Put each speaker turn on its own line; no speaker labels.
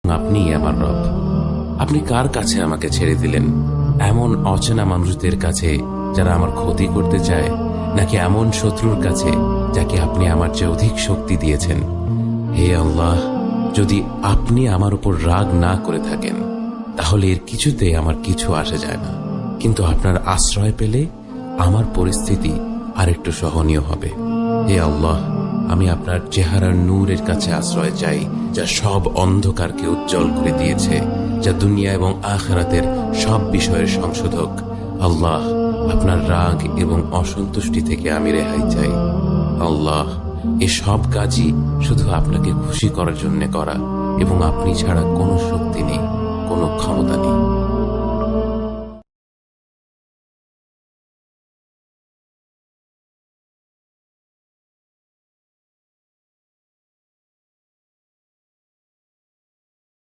আপনিই আমার রব। আপনি কার কাছে আমাকে ছেড়ে দিলেন? এমন অচেনা মানুষদের কাছে যারা আমার ক্ষতি করতে চায়, নাকি এমন শত্রুর কাছে যাকে আপনি আমার চেয়ে অধিক শক্তি দিয়েছেন? হে আল্লাহ, যদি আপনি আমার উপর রাগ না করে থাকেন তাহলে এর কিছুতে আমার কিছু আসে যায় না, কিন্তু আপনার আশ্রয় পেলে আমার পরিস্থিতি আরেকটু সহনীয় হবে। হে আল্লাহ, আমি আপনার চেহারার নূরের কাছে আশ্রয় চাই, যা সব অন্ধকারকে উজ্জ্বল করে দিয়েছে, যা দুনিয়া এবং আখিরাতের সব বিষয়ের সংশোধক। আল্লাহ, আপনার রাগ এবং অসন্তুষ্টি থেকে আমি রেহাই চাই। আল্লাহ, এ সব কাজই শুধু আপনাকে খুশি করার জন্য করা, এবং আপনি ছাড়া কোনো শক্তি নেই, কোনো ক্ষমতা নেই।